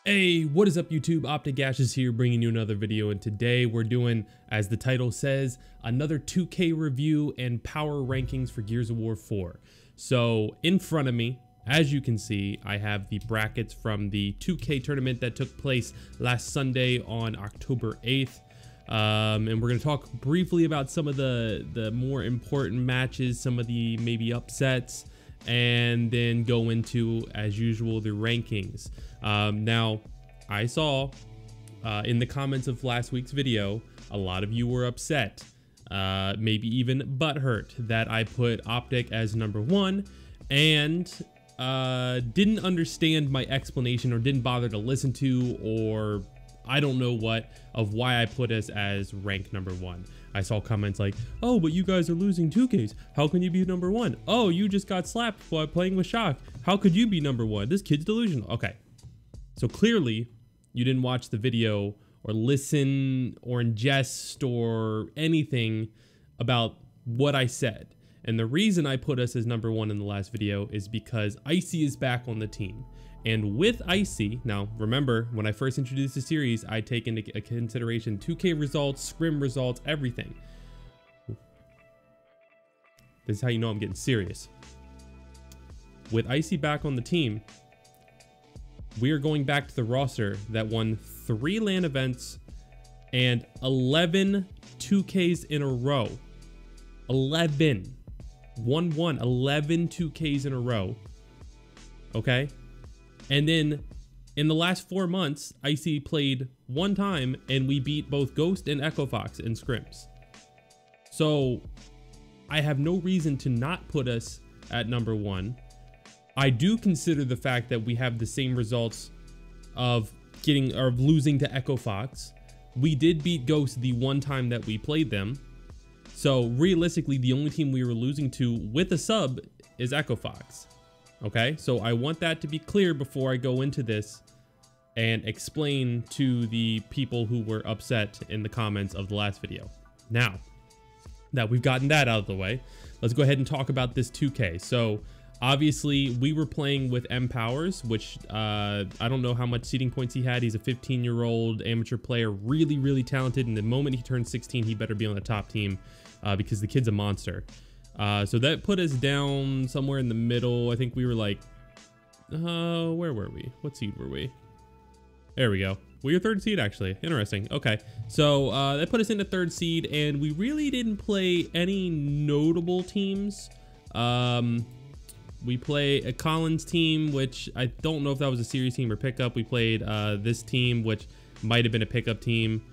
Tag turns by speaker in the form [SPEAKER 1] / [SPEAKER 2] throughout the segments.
[SPEAKER 1] Hey, what is up YouTube? thyAshes here bringing you another video, and today we're doing, as the title says, another 2K review and power rankings for Gears of War 4. So in front of me, as you can see, I have the brackets from the 2K tournament that took place last Sunday on October 8th. And we're going to talk briefly about some of the more important matches, some of the maybe upsets, and then go into, as usual, the rankings. Now, I saw in the comments of last week's video, a lot of you were upset, maybe even butthurt, that I put OpTic as #1 and didn't understand my explanation or didn't bother to listen to, or I don't know what, of why I put us as rank #1. I saw comments like, oh, but you guys are losing 2Ks. How can you be #1? Oh, you just got slapped while playing with Shock. How could you be #1? This kid's delusional. Okay. So clearly you didn't watch the video or listen or ingest or anything about what I said. And the reason I put us as #1 in the last video is because Icy is back on the team. And with Icy, now remember, when I first introduced the series, I take into consideration 2K results, scrim results, everything. This is how you know I'm getting serious. With Icy back on the team, we are going back to the roster that won 3 LAN events and 11 2Ks in a row. 11. 11 2Ks in a row. Okay? And then in the last 4 months, Icy played 1 time and we beat both Ghost and Echo Fox in scrims. So I have no reason to not put us at #1. I do consider the fact that we have the same results of losing to Echo Fox. We did beat Ghost the 1 time that we played them. So realistically, the only team we were losing to with a sub is Echo Fox. Okay, so I want that to be clear before I go into this and explain to the people who were upset in the comments of the last video. Now that we've gotten that out of the way, let's go ahead and talk about this 2K. So obviously we were playing with M Powers, which I don't know how much seeding points he had. He's a 15-year-old amateur player, really talented, and the moment he turns 16, he better be on the top team because the kid's a monster. So that put us down somewhere in the middle. I think we were like, where were we? What seed were we? There we go. We were 3rd seed, actually. Interesting. Okay. So that put us into 3rd seed, and we really didn't play any notable teams. We play a Collins team, which I don't know if that was a series team or pickup. We played this team, which might have been a pickup team,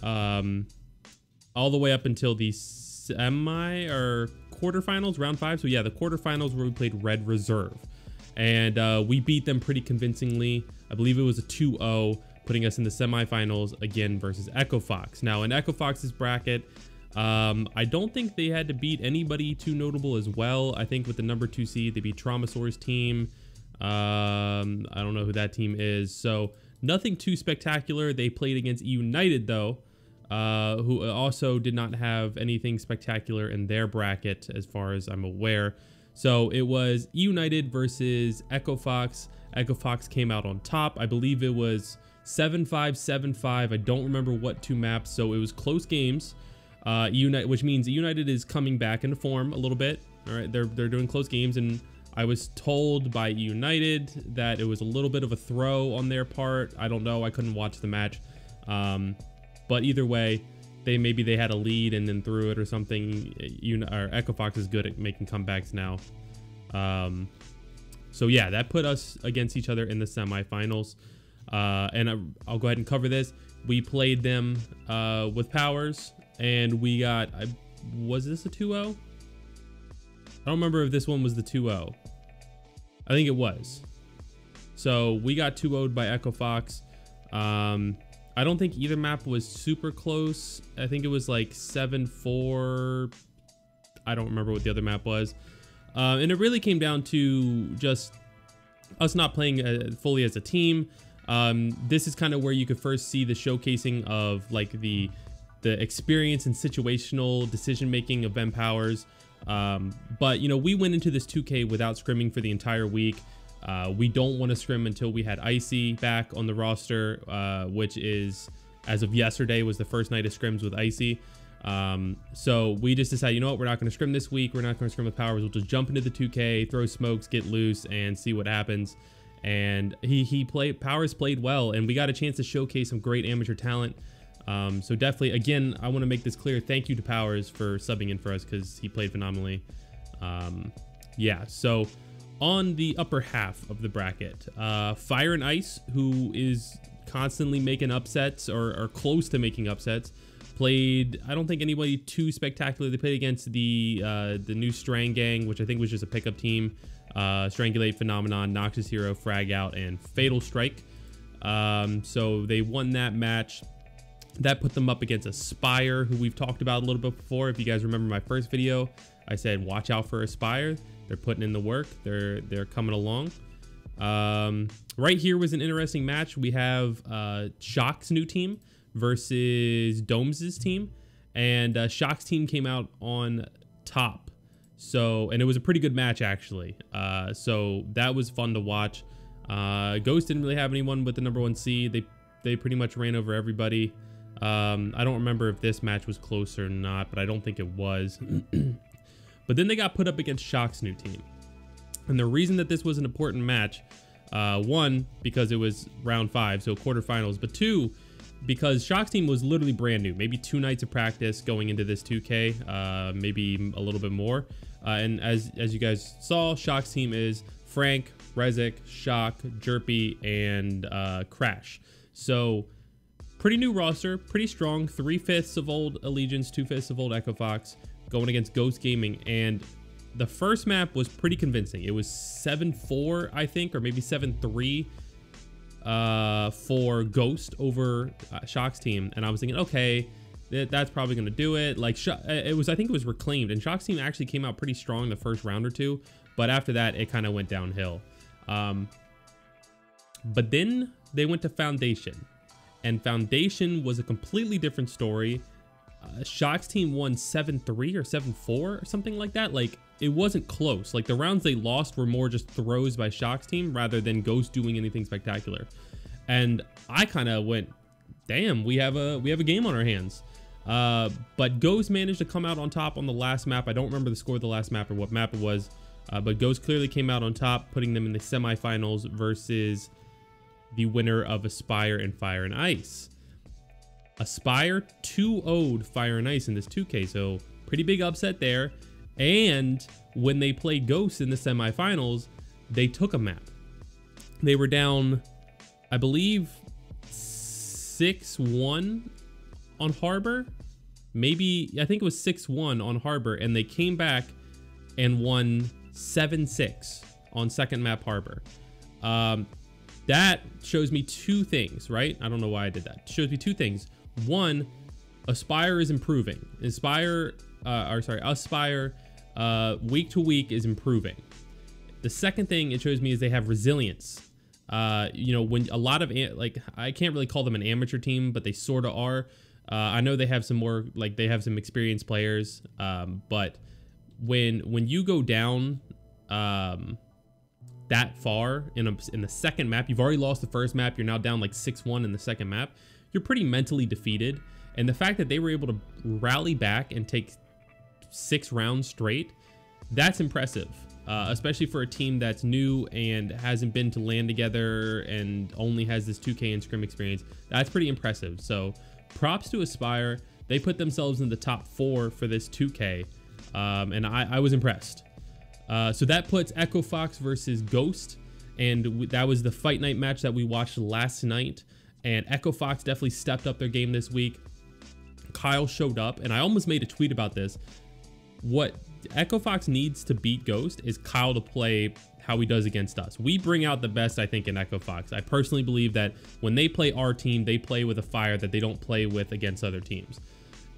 [SPEAKER 1] all the way up until the semi or quarterfinals, round 5. So yeah, the quarterfinals where we played Red Reserve, and we beat them pretty convincingly. I believe it was a 2-0, putting us in the semifinals again versus Echo Fox. Now in Echo Fox's bracket, I don't think they had to beat anybody too notable as well. I think with the #2 seed, they beat Traumasaur's team. I don't know who that team is, so nothing too spectacular. They played against United though, who also did not have anything spectacular in their bracket as far as I'm aware. So it was United versus Echo Fox. Echo Fox came out on top. I believe it was 7-5, 7-5. I don't remember what 2 maps, so it was close games. Which means United is coming back into form a little bit. All right, they're doing close games, and I was told by United that it was a little bit of a throw on their part. I don't know. I couldn't watch the match. But either way, maybe they had a lead and then threw it or something. Echo Fox is good at making comebacks now. So yeah, that put us against each other in the semifinals. And I'll go ahead and cover this. We played them with Powers, and we got, was this a 2-0? I don't remember if this one was the 2-0. I think it was. So we got 2-0'd by Echo Fox. I don't think either map was super close. I think it was like 7-4. I don't remember what the other map was. And it really came down to just us not playing fully as a team. This is kind of where you could first see the showcasing of like the experience and situational decision making of M Powers. But you know, we went into this 2K without scrimming for the entire week. We don't want to scrim until we had Icy back on the roster, which is, as of yesterday, was the first night of scrims with Icy. So we just decided, you know what, we're not going to scrim this week. We're not going to scrim with Powers. We'll just jump into the 2K, throw smokes, get loose, and see what happens. And Powers played well, and we got a chance to showcase some great amateur talent. So definitely, again, I want to make this clear. Thank you to Powers for subbing in for us, because he played phenomenally. Yeah, so on the upper half of the bracket, Fire and Ice, who is constantly making upsets or close to making upsets, played, I don't think anybody too spectacular. They played against the new Strang Gang, which I think was just a pickup team. Strangulate, Phenomenon, Noxious Hero, Frag Out, and Fatal Strike. So they won that match. That put them up against Aspire, who we've talked about a little bit before. If you guys remember my first video, I said watch out for Aspire. They're putting in the work. They're coming along. Right here was an interesting match. We have Shock's new team versus Domes' team, and Shock's team came out on top. So, and it was a pretty good match actually. So that was fun to watch. Ghost didn't really have anyone with the #1 seed. They pretty much ran over everybody. I don't remember if this match was close or not, but I don't think it was. But then they got put up against Shock's new team. And the reason that this was an important match, one, because it was round 5, so quarterfinals, but 2, because Shock's team was literally brand new, maybe 2 nights of practice going into this 2K, maybe a little bit more. And as you guys saw, Shock's team is Frank, Rezik, Shock, Jerpy, and Crash. So pretty new roster, pretty strong. 3/5 of old Allegiance, 2/5 of old Echo Fox, going against Scuf Gaming. And the first map was pretty convincing. It was 7-4, I think, or maybe 7-3 for Ghost over Shock's team. And I was thinking, okay, that's probably going to do it. Like, I think it was Reclaimed, and Shock's team actually came out pretty strong the first round or 2. But after that, it kind of went downhill. But then they went to Foundation. And Foundation was a completely different story. Shock's team won 7-3 or 7-4 or something like that. Like, it wasn't close. Like, the rounds they lost were more just throws by Shock's team rather than Ghost doing anything spectacular. And I kind of went, damn, we have a game on our hands. But Ghost managed to come out on top on the last map. I don't remember the score of the last map or what map it was. But Ghost clearly came out on top, putting them in the semifinals versus the winner of Aspire and Fire and Ice. Aspire 2-0'd Fire and Ice in this 2K, so pretty big upset there. And when they played Ghost in the semifinals, they took a map. They were down, I believe, 6-1 on Harbor. Maybe, I think it was 6-1 on Harbor, and they came back and won 7-6 on second map Harbor. That shows me 2 things, right? I don't know why I did that. It shows me 2 things. One, Aspire is improving. Aspire week to week is improving. The second thing it shows me is they have resilience. You know, when a lot of, like, I can't really call them an amateur team, but they sort of are. I know they have some more, like, they have some experienced players, but when you go down that far in the second map, you've already lost the first map, you're now down like 6-1 in the second map, you're pretty mentally defeated. And the fact that they were able to rally back and take 6 rounds straight, that's impressive, especially for a team that's new and hasn't been to LAN together and only has this 2K and scrim experience. That's pretty impressive. So props to Aspire. They put themselves in the top 4 for this 2K, and I was impressed. So that puts Echo Fox versus Ghost, and that was the fight night match that we watched last night. And Echo Fox definitely stepped up their game this week. Kyle showed up, and I almost made a tweet about this. What Echo Fox needs to beat Ghost is Kyle to play how he does against us. We bring out the best, I think, in Echo Fox. I personally believe that when they play our team, they play with a fire that they don't play with against other teams.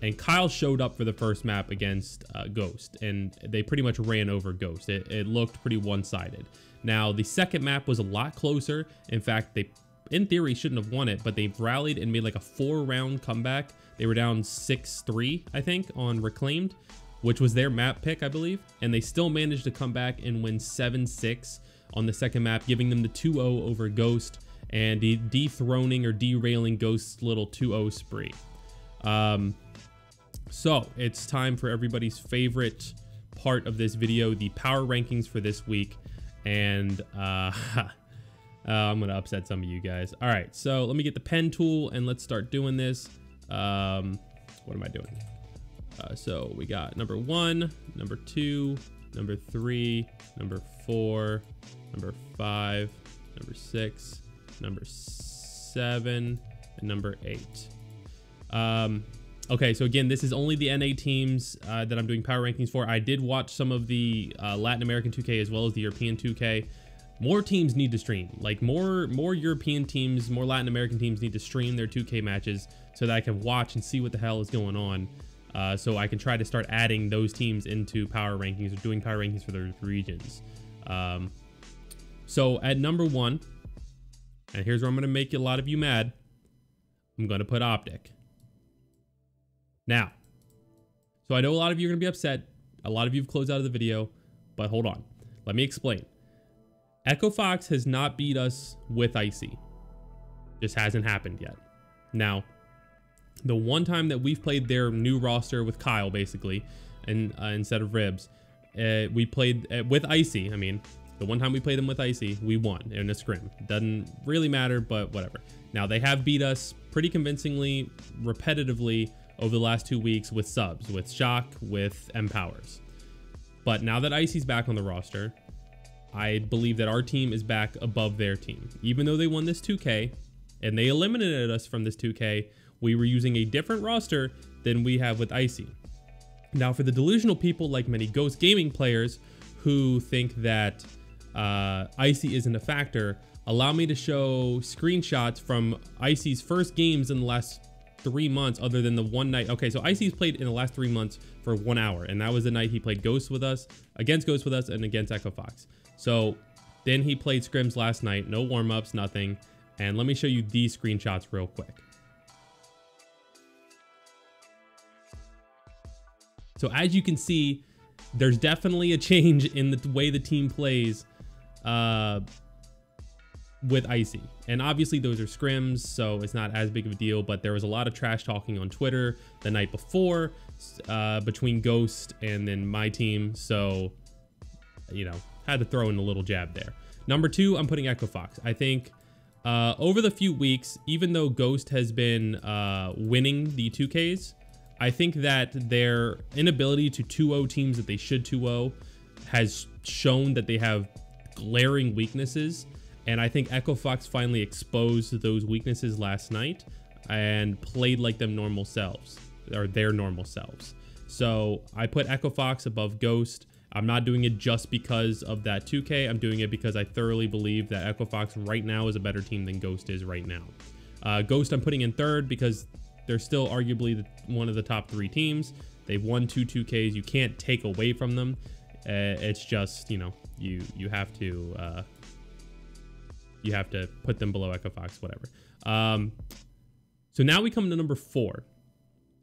[SPEAKER 1] And Kyle showed up for the first map against Ghost, and they pretty much ran over Ghost. It looked pretty one-sided. Now, the second map was a lot closer. In fact, they, in theory, shouldn't have won it, but they rallied and made like a 4-round comeback. They were down 6-3, I think, on Reclaimed, which was their map pick, I believe. And they still managed to come back and win 7-6 on the second map, giving them the 2-0 over Ghost and dethroning or derailing Ghost's little 2-0 spree. So it's time for everybody's favorite part of this video, the power rankings for this week. And I'm gonna upset some of you guys. All right, so let me get the pen tool and let's start doing this. What am I doing? So we got number 1, number 2, number 3, number 4, number 5, number 6, number 7, and number 8. Okay, so again, this is only the NA teams that I'm doing power rankings for. I did watch some of the Latin American 2K as well as the European 2K. More teams need to stream. Like more European teams, more Latin American teams need to stream their 2K matches so that I can watch and see what the hell is going on. So I can try to start adding those teams into power rankings or doing power rankings for those regions. So at number 1, and here's where I'm going to make a lot of you mad, I'm going to put OpTic. Now, so I know a lot of you are going to be upset. A lot of you have closed out of the video, but hold on. Let me explain. Echo Fox has not beat us with Icy. Just hasn't happened yet. Now, the one time that we've played their new roster with Kyle, basically, and instead of Ribs, we played with Icy. I mean, the one time we played them with Icy, we won in a scrim. Doesn't really matter, but whatever. Now, they have beat us pretty convincingly, repetitively, over the last 2 weeks with subs, with Shock, with Empowers. But now that Icy's back on the roster, I believe that our team is back above their team. Even though they won this 2K, and they eliminated us from this 2K, we were using a different roster than we have with Icy. Now, for the delusional people like many Ghost Gaming players who think that Icy isn't a factor, allow me to show screenshots from Icy's first games in the last 3 months, other than the one night. Okay, so Icy's played in the last 3 months for 1 hour, and that was the night he played Ghost with us, against Ghost with us, and against Echo Fox. So then he played scrims last night, no warm-ups, nothing. And let me show you these screenshots real quick. So as you can see, there's definitely a change in the way the team plays with Icy. And obviously those are scrims, so it's not as big of a deal, but there was a lot of trash talking on Twitter the night before between Ghost and then my team. So, you know, had to throw in a little jab there. Number 2, I'm putting Echo Fox. I think over the few weeks, even though Ghost has been winning the 2Ks, I think that their inability to 2-0 teams that they should 2-0 has shown that they have glaring weaknesses. And I think Echo Fox finally exposed those weaknesses last night and played like them normal selves, or their normal selves. So I put Echo Fox above Ghost. I'm not doing it just because of that 2K. I'm doing it because I thoroughly believe that Echo Fox right now is a better team than Ghost is right now. Ghost I'm putting in 3rd because they're still arguably one of the top 3 teams. They've won 2 2Ks. You can't take away from them. It's just, you know, you have to put them below Echo Fox, whatever. So now we come to number 4.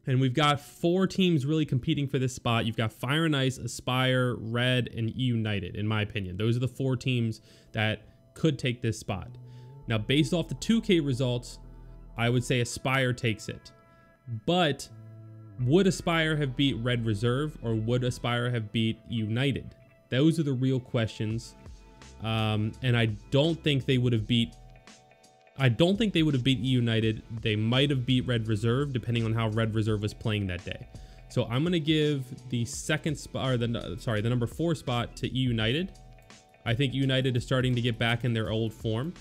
[SPEAKER 1] And we've got 4 teams really competing for this spot. You've got Fire and Ice, Aspire, Red, and United, in my opinion. Those are the 4 teams that could take this spot. Now, based off the 2K results, I would say Aspire takes it. But would Aspire have beat Red Reserve, or would Aspire have beat United? Those are the real questions. And I don't think they would have beat United. They might have beat Red Reserve, depending on how Red Reserve was playing that day. So I'm gonna give the second spot, or the number 4 spot to United. I think United is starting to get back in their old form.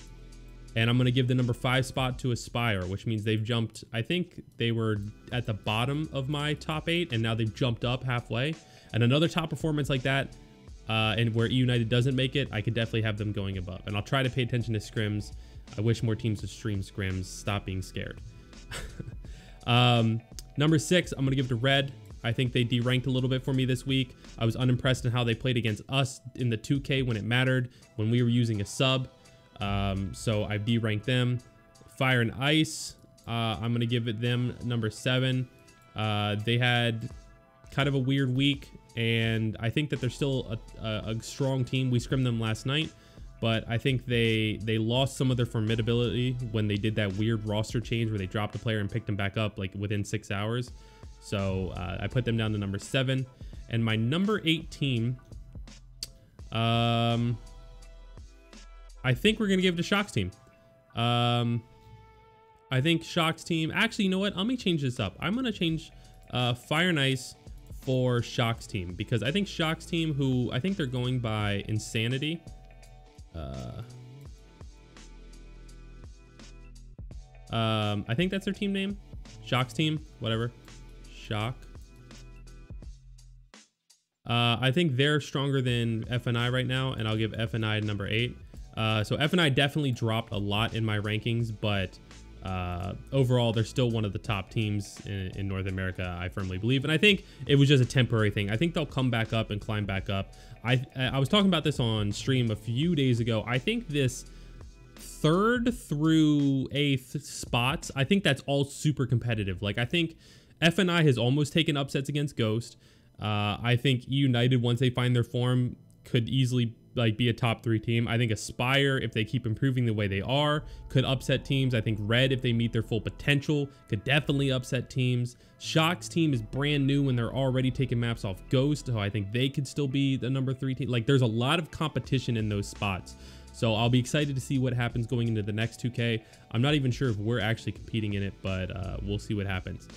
[SPEAKER 1] And I'm gonna give the number 5 spot to Aspire, which means they've jumped. I think they were at the bottom of my top 8, and now they've jumped up halfway. And another top performance like that, and where United doesn't make it, I could definitely have them going above. And I'll try to pay attention to scrims. I wish more teams would stream scrims. Stop being scared. Number 6, I'm going to give to Red. I think they deranked a little bit for me this week. I was unimpressed in how they played against us in the 2K when it mattered, when we were using a sub. So I've deranked them. Fire and Ice, I'm going to give it them number 7. They had kind of a weird week, and I think that they're still a strong team. We scrimmed them last night, but I think they lost some of their formidability when they did that weird roster change where they dropped a player and picked him back up like within 6 hours. So I put them down to number 7. And my number 8 team, I think we're going to give it to Shock's team. I think Shock's team, actually, you know what? Let me change this up. I'm going to change Fire and Ice for Shock's team, because I think Shock's team, who I think they're going by Insanity. I think that's their team name. Shock's team, whatever. Shock. I think they're stronger than FNI right now, and I'll give FNI number 8. So FNI definitely dropped a lot in my rankings, but overall, they're still one of the top teams in North America, I firmly believe. And I think it was just a temporary thing. I think they'll come back up and climb back up. I was talking about this on stream a few days ago. I think this 3rd through 8th spots, I think that's all super competitive. Like, I think FNI has almost taken upsets against Ghost. I think United, once they find their form, could easily like be a top 3 team. I think Aspire, if they keep improving the way they are, could upset teams. I think Red, if they meet their full potential, could definitely upset teams. Shock's team is brand new and they're already taking maps off Ghost, so I think they could still be the number 3 team. Like, there's a lot of competition in those spots. So I'll be excited to see what happens going into the next 2K. I'm not even sure if we're actually competing in it, but we'll see what happens.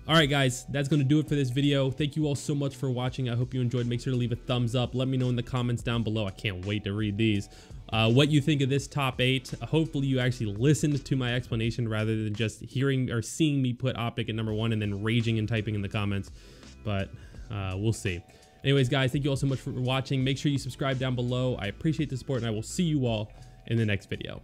[SPEAKER 1] All right, guys, that's going to do it for this video. Thank you all so much for watching. I hope you enjoyed. Make sure to leave a thumbs up. Let me know in the comments down below. I can't wait to read these. What you think of this top 8. Hopefully you actually listened to my explanation rather than just hearing or seeing me put OpTic at number 1 and then raging and typing in the comments. But we'll see. Anyways, guys, thank you all so much for watching. Make sure you subscribe down below. I appreciate the support, and I will see you all in the next video.